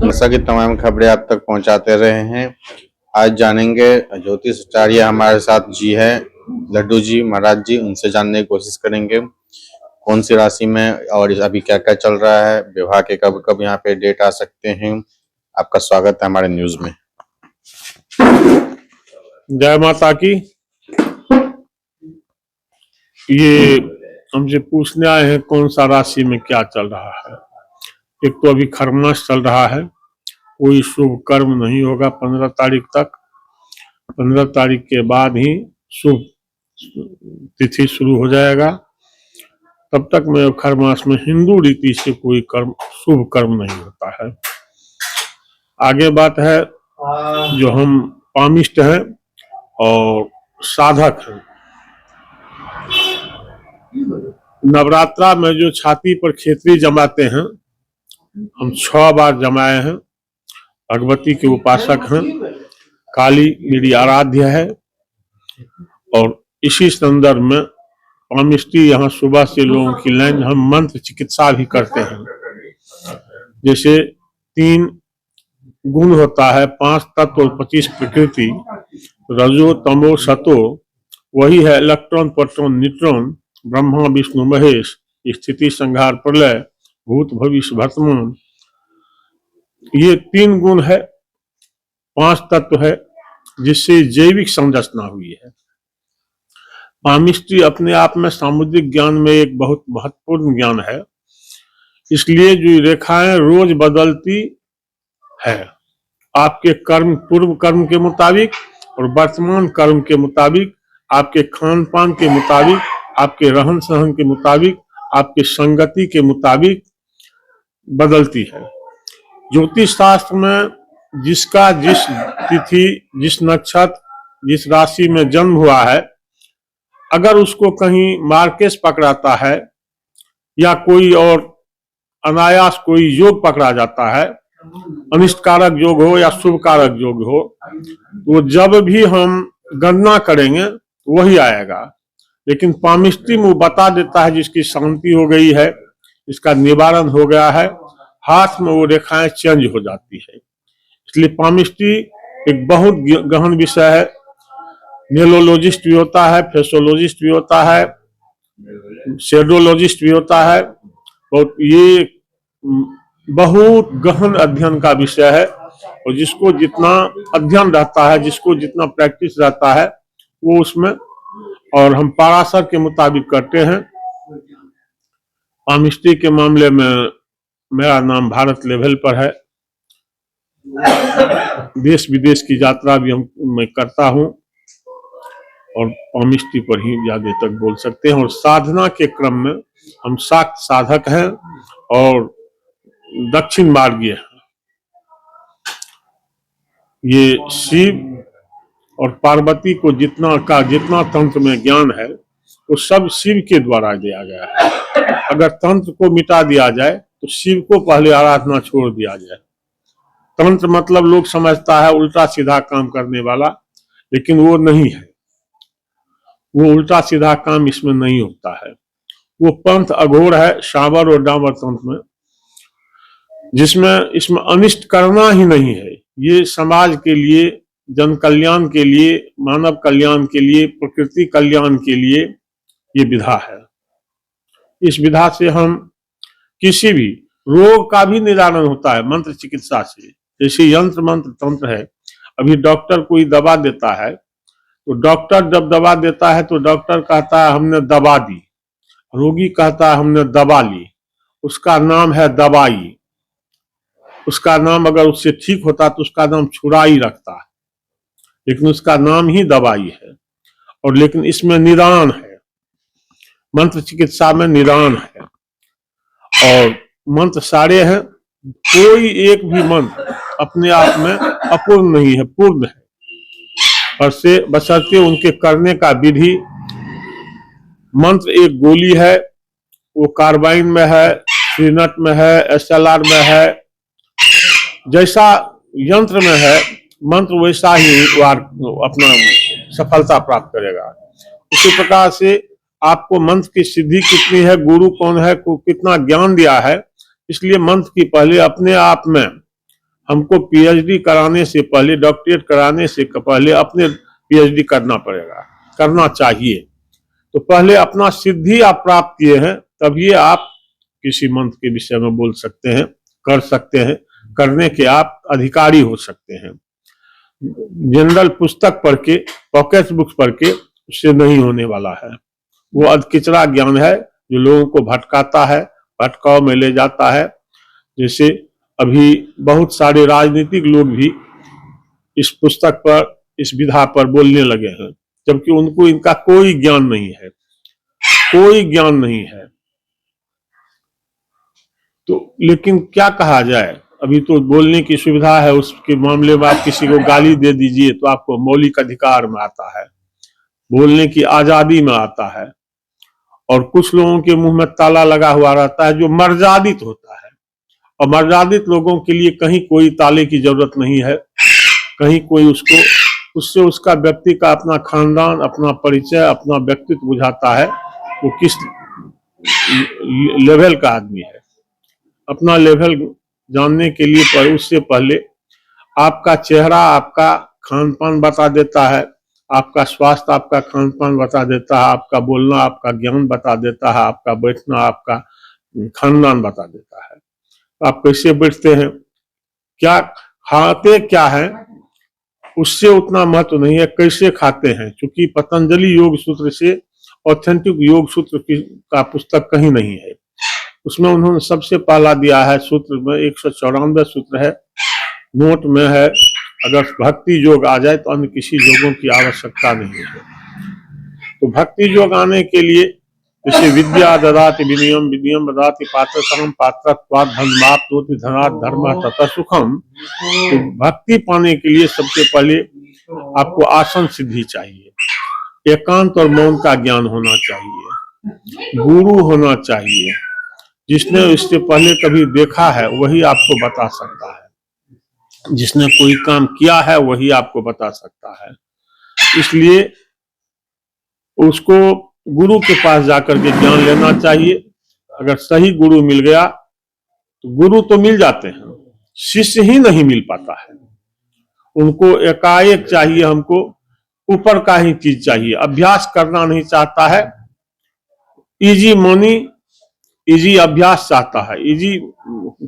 हमेशा की तमाम खबरें आप तक पहुंचाते रहे हैं। आज जानेंगे ज्योतिष आचार्य हमारे साथ जी है, लड्डू जी महाराज जी, उनसे जानने की कोशिश करेंगे कौन सी राशि में और अभी क्या क्या चल रहा है, विवाह के कब कब यहाँ पे डेट आ सकते हैं। आपका स्वागत है हमारे न्यूज में। जय माता की। ये हमसे पूछने आए हैं कौन सा राशि में क्या चल रहा है। एक तो अभी खरमास चल रहा है, कोई शुभ कर्म नहीं होगा 15 तारीख तक। 15 तारीख के बाद ही शुभ तिथि शुरू हो जाएगा। तब तक में खरमास में हिंदू रीति से कोई कर्म शुभ कर्म नहीं होता है। आगे बात है, जो हम पामिष्ट हैं और साधक हैं, नवरात्रा में जो छाती पर खेतरी जमाते हैं, हम 6 बार जमाए हैं। भगवती के उपासक हैं, काली मेरी आराध्य है। और इसी संदर्भ में पामिष्टी यहाँ सुबह से लोगों की लाइन, हम मंत्र चिकित्सा भी करते हैं। जैसे 3 गुण होता है, 5 तत्व और 25 प्रकृति, रजो तमो सतो, वही है electron proton neutron, Brahma Vishnu Mahesh, स्थिति संहार प्रलय, भूत भविष्य वर्तमान। ये 3 गुण है, 5 तत्व है, जिससे जैविक संरचना हुई है। पामिस्ट्री अपने आप में सामुद्रिक ज्ञान में एक बहुत महत्वपूर्ण ज्ञान है। इसलिए जो रेखाएं रोज बदलती है, आपके कर्म, पूर्व कर्म के मुताबिक और वर्तमान कर्म के मुताबिक, आपके खान पान के मुताबिक, आपके रहन सहन के मुताबिक, आपके संगति के मुताबिक बदलती है। ज्योतिष शास्त्र में जिसका जिस तिथि, जिस नक्षत्र, जिस राशि में जन्म हुआ है, अगर उसको कहीं मार्केस पकड़ाता है या कोई और अनायास कोई योग पकड़ा जाता है, अनिष्टकारक योग हो या शुभ कारक योग हो, तो जब भी हम गणना करेंगे वही आएगा। लेकिन पामिस्ट्री में बता देता है जिसकी शांति हो गई है, इसका निवारण हो गया है, हाथ में वो रेखाएं चेंज हो जाती है। इसलिए पामिस्ट्री एक बहुत गहन विषय है। न्यूरोलॉजिस्ट भी होता है, फेसोलॉजिस्ट भी होता है, शेडोलॉजिस्ट भी होता है। और ये बहुत गहन अध्ययन का विषय है, और जिसको जितना अध्ययन रहता है, जिसको जितना प्रैक्टिस रहता है, वो उसमें, और हम पाराशर के मुताबिक करते हैं। पामिस्ट्री के मामले में मेरा नाम भारत लेवल पर है। देश विदेश की यात्रा भी मैं करता हूँ, और पामिस्ट्री पर ही ज्यादा तक बोल सकते हैं। और साधना के क्रम में हम शाक्त साधक हैं और दक्षिण मार्गीय हैं। ये शिव और पार्वती को जितना तंत्र में ज्ञान है, वो सब शिव के द्वारा दिया गया है। अगर तंत्र को मिटा दिया जाए तो शिव को पहले आराधना छोड़ दिया जाए। तंत्र मतलब लोग समझता है उल्टा सीधा काम करने वाला, लेकिन वो नहीं है। वो उल्टा सीधा काम इसमें नहीं होता है। वो पंथ अघोर है, शावर और डामर तंत्र में, जिसमें इसमें अनिष्ट करना ही नहीं है। ये समाज के लिए, जन कल्याण के लिए, मानव कल्याण के लिए, प्रकृति कल्याण के लिए ये विधा है। इस विधा से हम किसी भी रोग का भी निदान होता है मंत्र चिकित्सा से। जैसे यंत्र मंत्र तंत्र है। अभी डॉक्टर कोई दवा देता है, तो डॉक्टर जब दवा देता है तो डॉक्टर कहता है हमने दवा दी, रोगी कहता है हमने दवा ली। उसका नाम है दवाई। उसका नाम, अगर उससे ठीक होता तो उसका नाम छुड़ाई रखता है, लेकिन उसका नाम ही दवाई है। और लेकिन इसमें निदान है, मंत्र चिकित्सा में निदान है। और मंत्र सारे हैं, कोई एक भी मंत्र अपने आप में अपूर्ण नहीं है, पूर्ण है। और से बशर्ते उनके करने का विधि। मंत्र एक गोली है, वो कार्बाइन में है, श्रीनट में है, एसएलआर में है। जैसा यंत्र में है मंत्र, वैसा ही अपना सफलता प्राप्त करेगा। उसी प्रकार से आपको मंत्र की सिद्धि कितनी है, गुरु कौन है, को कितना ज्ञान दिया है, इसलिए मंत्र की पहले अपने आप में हमको पीएचडी कराने से पहले, डॉक्टरेट कराने से पहले अपने पीएचडी करना पड़ेगा, करना चाहिए। तो पहले अपना सिद्धि आप प्राप्त किए हैं, तभी आप किसी मंत्र के विषय में बोल सकते हैं, कर सकते हैं, करने के आप अधिकारी हो सकते हैं। जनरल पुस्तक पढ़ के, पॉकेट बुक्स पढ़ के उससे नहीं होने वाला है। वो अधकिचरा ज्ञान है जो लोगों को भटकाता है, भटकाव में ले जाता है। जैसे अभी बहुत सारे राजनीतिक लोग भी इस पुस्तक पर, इस विधा पर बोलने लगे हैं, जबकि उनको इनका कोई ज्ञान नहीं है, कोई ज्ञान नहीं है। तो लेकिन क्या कहा जाए, अभी तो बोलने की सुविधा है, उसके मामले में आप किसी को गाली दे दीजिए तो आपको मौलिक अधिकार में आता है, बोलने की आजादी में आता है। और कुछ लोगों के मुंह में ताला लगा हुआ रहता है जो मर्यादित होता है, और मर्यादित लोगों के लिए कहीं कोई ताले की जरूरत नहीं है, कहीं कोई उससे उसका व्यक्ति का अपना खानदान, अपना परिचय, अपना व्यक्तित्व बुझाता है वो किस लेवल का आदमी है। अपना लेवल जानने के लिए उससे पहले आपका चेहरा आपका खान पान बता देता है, आपका स्वास्थ्य आपका खान पान बता देता है, आपका बोलना आपका ज्ञान बता देता है, आपका बैठना आपका खानदान बता देता है। आप कैसे बैठते हैं, क्या खाते क्या है, उससे उतना महत्व नहीं है, कैसे खाते हैं। क्योंकि पतंजलि योग सूत्र से ऑथेंटिक योग सूत्र का पुस्तक कहीं नहीं है। उसमें उन्होंने सबसे पहला दिया है सूत्र में 194 सूत्र है, नोट में है, अगर भक्ति योग आ जाए तो अन्य किसी योगों की आवश्यकता नहीं है। तो भक्ति योग आने के लिए जैसे विद्या ददाति विनयम, विनयम ददाति पात्रतम, पात्रत्वात् धर्माप्नोति धनात् धर्मः ततः सुखम। तो भक्ति पाने के लिए सबसे पहले आपको आसन सिद्धि चाहिए, एकांत और मौन का ज्ञान होना चाहिए, गुरु होना चाहिए, जिसने इससे पहले कभी देखा है वही आपको बता सकता है, जिसने कोई काम किया है वही आपको बता सकता है। इसलिए उसको गुरु के पास जाकर के ज्ञान लेना चाहिए। अगर सही गुरु मिल गया तो गुरु तो मिल जाते हैं, शिष्य ही नहीं मिल पाता है। उनको एकाएक चाहिए, हमको ऊपर का ही चीज चाहिए, अभ्यास करना नहीं चाहता है, इजी मनी, इजी अभ्यास चाहता है, इजी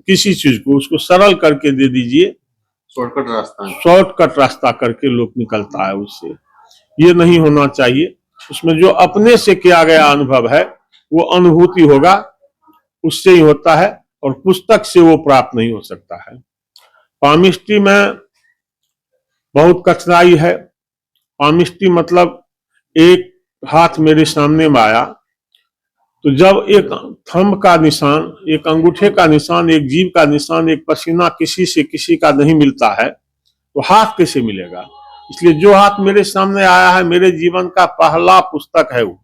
किसी चीज को उसको सरल करके दे दीजिए, शॉर्टकट रास्ता करके लोग निकलता है उससे। ये नहीं होना चाहिए। उसमें जो अपने से किया गया अनुभव है वो अनुभूति होगा, उससे ही होता है, और पुस्तक से वो प्राप्त नहीं हो सकता है। पामिस्ट्री में बहुत कठिनाई है। पामिस्ट्री मतलब एक हाथ मेरे सामने में आया तो जब एक थंब का निशान, एक अंगूठे का निशान, एक जीभ का निशान, एक पसीना किसी से किसी का नहीं मिलता है तो हाथ कैसे मिलेगा। इसलिए जो हाथ मेरे सामने आया है मेरे जीवन का पहला पुस्तक है वो,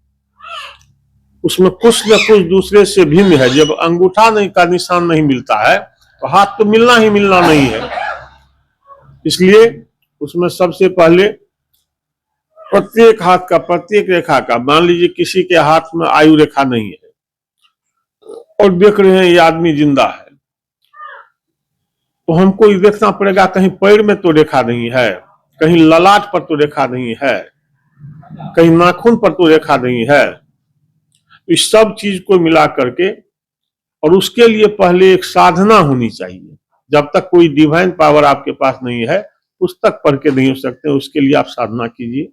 उसमें कुछ न कुछ दूसरे से भिन्न है। जब अंगूठा नहीं का निशान नहीं मिलता है तो हाथ तो मिलना ही मिलना नहीं है। इसलिए उसमें सबसे पहले प्रत्येक हाथ का, प्रत्येक रेखा का, मान लीजिए किसी के हाथ में आयु रेखा नहीं है और देख रहे हैं ये आदमी जिंदा है, तो हमको ये देखना पड़ेगा कहीं पैर में तो रेखा नहीं है, कहीं ललाट पर तो रेखा नहीं है, कहीं नाखून पर तो रेखा नहीं है। इस सब चीज को मिला करके, और उसके लिए पहले एक साधना होनी चाहिए। जब तक कोई डिवाइन पावर आपके पास नहीं है पुस्तक पढ़ के नहीं हो सकते, उसके लिए आप साधना कीजिए,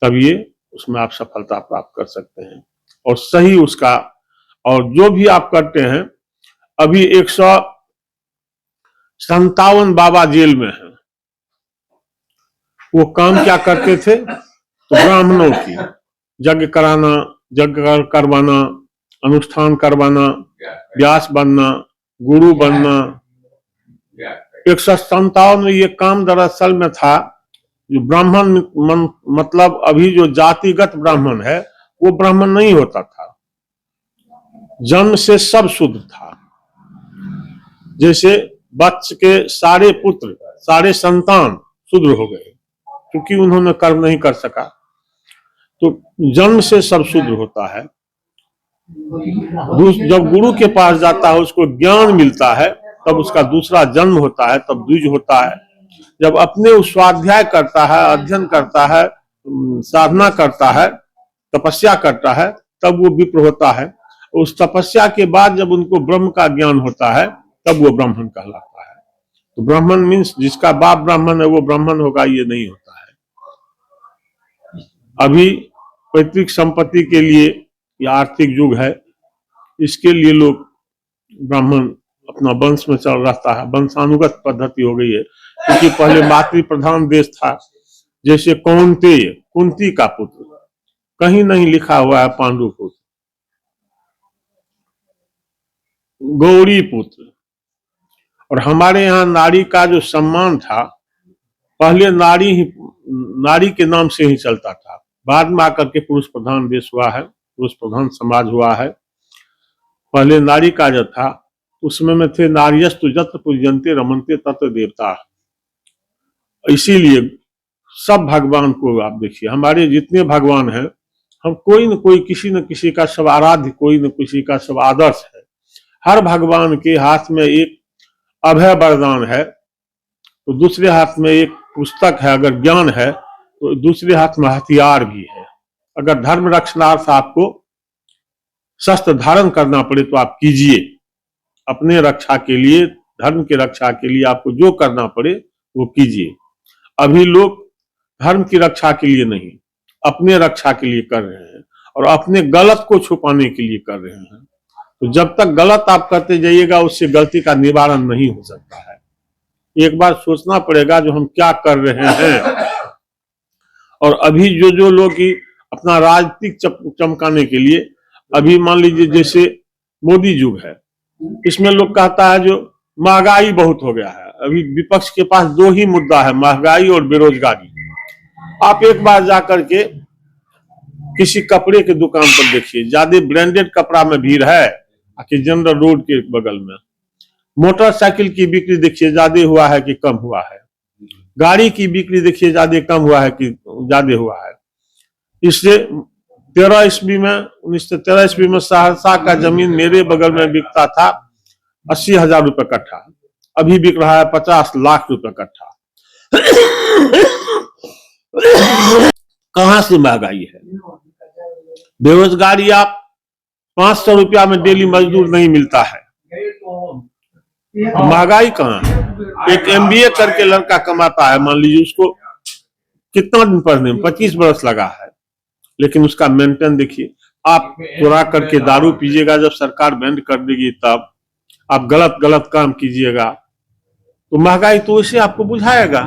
तब ये उसमें आप सफलता प्राप्त कर सकते हैं। और सही उसका, और जो भी आप करते हैं, अभी 157 बाबा जेल में हैं, वो काम क्या करते थे, तो ब्राह्मणों की यज्ञ कराना, यज्ञ करवाना, अनुष्ठान करवाना, व्यास बनना, गुरु बनना। 157 में ये काम दरअसल में था, जो ब्राह्मण मतलब अभी जो जातिगत ब्राह्मण है वो ब्राह्मण नहीं होता था, जन्म से सब शुद्ध था। जैसे वत्स के सारे पुत्र, सारे संतान शुद्र हो गए क्योंकि उन्होंने कर्म नहीं कर सका, तो जन्म से सब शुद्र होता है। जब गुरु के पास जाता है उसको ज्ञान मिलता है तब उसका दूसरा जन्म होता है, तब द्विज होता है। जब अपने उस स्वाध्याय करता है, अध्ययन करता है, साधना करता है, तपस्या करता है, तब वो विप्र होता है। उस तपस्या के बाद जब उनको ब्रह्म का ज्ञान होता है, तब वो ब्राह्मण कहलाता है। तो ब्राह्मण मीन्स जिसका बाप ब्राह्मण है वो ब्राह्मण होगा, ये नहीं होता है। अभी पैतृक संपत्ति के लिए या आर्थिक युग है, इसके लिए लोग ब्राह्मण अपना वंश में चल रहता है, वंशानुगत पद्धति हो गई है। क्योंकि पहले मातृ प्रधान देश था, जैसे कौन्तेय कुंती का पुत्र, कहीं नहीं लिखा हुआ है पांडु पुत्र, गौरी पुत्र। और हमारे यहाँ नारी का जो सम्मान था, पहले नारी के नाम से ही चलता था, बाद में आकर के पुरुष प्रधान देश हुआ है, पुरुष प्रधान समाज हुआ है। पहले नारी का जो था उसमें में थे नार्यस्तु यत्र पूज्यन्ते रमन्ते तत्र देवता। इसीलिए सब भगवान को आप देखिए, हमारे जितने भगवान हैं, हम कोई न कोई किसी न किसी का सब आराध्य, कोई न किसी का सब आदर्श है। हर भगवान के हाथ में एक अभय वरदान है, तो दूसरे हाथ में एक पुस्तक है, अगर ज्ञान है तो दूसरे हाथ में हथियार भी है। अगर धर्म रक्षणार्थ आपको शस्त्र धारण करना पड़े तो आप कीजिए, अपने रक्षा के लिए, धर्म की रक्षा के लिए आपको जो करना पड़े वो कीजिए। अभी लोग धर्म की रक्षा के लिए नहीं, अपने रक्षा के लिए कर रहे हैं, और अपने गलत को छुपाने के लिए कर रहे हैं। तो जब तक गलत आप करते जाइएगा, उससे गलती का निवारण नहीं हो सकता है। एक बार सोचना पड़ेगा जो हम क्या कर रहे हैं। और अभी जो लोग की अपना राजनीतिक चमकाने के लिए, अभी मान लीजिए जैसे मोदी युग है, इसमें लोग कहता है जो महंगाई बहुत हो गया है। अभी विपक्ष के पास दो ही मुद्दा है, महंगाई और बेरोजगारी। आप एक बार जाकर के किसी कपड़े के दुकान पर देखिए, ज्यादा ब्रांडेड कपड़ा में भीड़ है कि जनरल रोड के बगल में। मोटरसाइकिल की बिक्री देखिए ज्यादा हुआ है कि कम हुआ है, गाड़ी की बिक्री देखिए ज्यादा कम हुआ है कि ज्यादा हुआ है। इससे 1913 ईस्वी में सहरसा का जमीन मेरे बगल में बिकता था 80,000 रुपए कट्ठा, अभी बिक रहा है 50 लाख रुपए कट्ठा। कहां से महंगाई है? बेरोजगारी, आप 500 रुपया में डेली मजदूर नहीं मिलता है, महंगाई कहाँ है? एक MBA करके लड़का कमाता है, मान लीजिए उसको कितना दिन पढ़ने में 25 बरस लगा है, लेकिन उसका मेंटेन देखिए। आप चुरा करके दारू पीजिएगा, जब सरकार बैंड कर देगी तब आप गलत काम कीजिएगा, तो महंगाई तो उसे आपको बुझाएगा।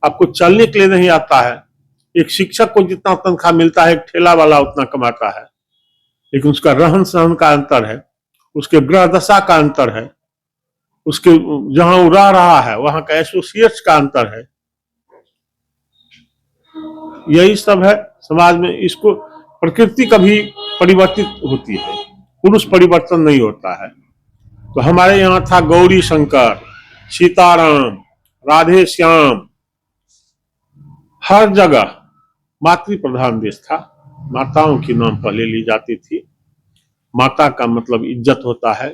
आपको चलने के लिए नहीं आता है। एक शिक्षक को जितना तनख्वाह मिलता है, एक ठेला वाला उतना कमाता है, लेकिन उसका रहन सहन का अंतर है, उसके ग्रह दशा का अंतर है, उसके जहां वो रह रहा है वहां का एसोसिएट्स का अंतर है। यही सब है समाज में। इसको प्रकृति कभी परिवर्तित होती है, पुरुष परिवर्तन नहीं होता है। तो हमारे यहाँ था गौरी शंकर, सीताराम, राधे श्याम, हर जगह मातृ प्रधान देश था। माताओं की नाम पहले ली जाती थी। माता का मतलब इज्जत होता है।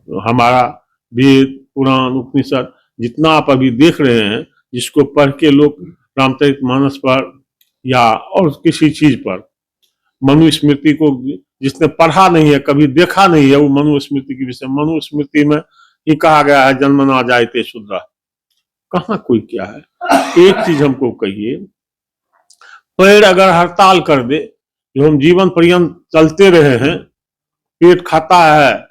हमारा वेद, पुराण, उपनिषद जितना आप अभी देख रहे हैं, जिसको पढ़ के लोग रामचरितमानस पर या और किसी चीज पर, मनुस्मृति को जिसने पढ़ा नहीं है, कभी देखा नहीं है, वो मनुस्मृति के विषय, मनुस्मृति में ही कहा गया है जन्मना जायते शूद्र। कहाँ कोई क्या है? एक चीज हमको कहिए, पेड़ अगर हड़ताल कर दे, जो हम जीवन पर्यंत चलते रहे हैं, पेट खाता है,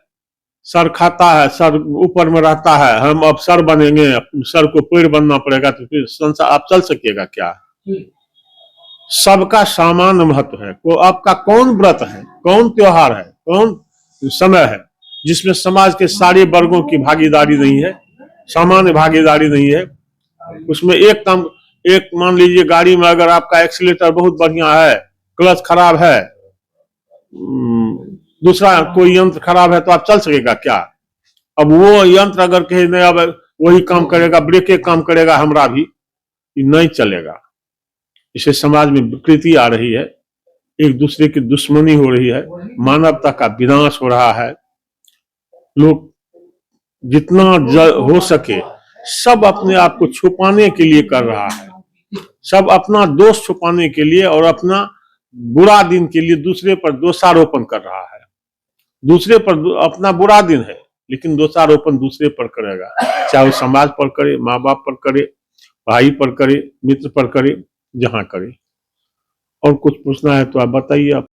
सर खाता है, सर ऊपर में रहता है, हम अब सर बनेंगे, सर को पेड़ बनना पड़ेगा, तो फिर संसार आप चल सकेगा क्या? सबका समान महत्व है। को आपका कौन व्रत है, कौन त्योहार है, कौन समय है जिसमें समाज के सारे वर्गों की भागीदारी नहीं है, सामान्य भागीदारी नहीं है? उसमें एक मान लीजिए गाड़ी में अगर आपका एक्सीलेटर बहुत बढ़िया है, क्लच खराब है, दूसरा कोई यंत्र खराब है, तो आप चल सकेगा क्या? अब वो यंत्र अगर कहे नहीं अब वही काम करेगा, ब्रेक काम करेगा, हमरा भी नहीं चलेगा। इसे समाज में विकृति आ रही है, एक दूसरे की दुश्मनी हो रही है, मानवता का विनाश हो रहा है। लोग जितना हो सके सब अपने आप को छुपाने के लिए कर रहा है, सब अपना दोष छुपाने के लिए और अपना बुरा दिन के लिए दूसरे पर दोषारोपण कर रहा है। दूसरे पर अपना बुरा दिन है लेकिन दोषारोपण दूसरे पर करेगा, चाहे वो समाज पर करे, माँ बाप पर करे, भाई पर करे, मित्र पर करे, जहां करे। और कुछ पूछना है तो आप बताइए। आप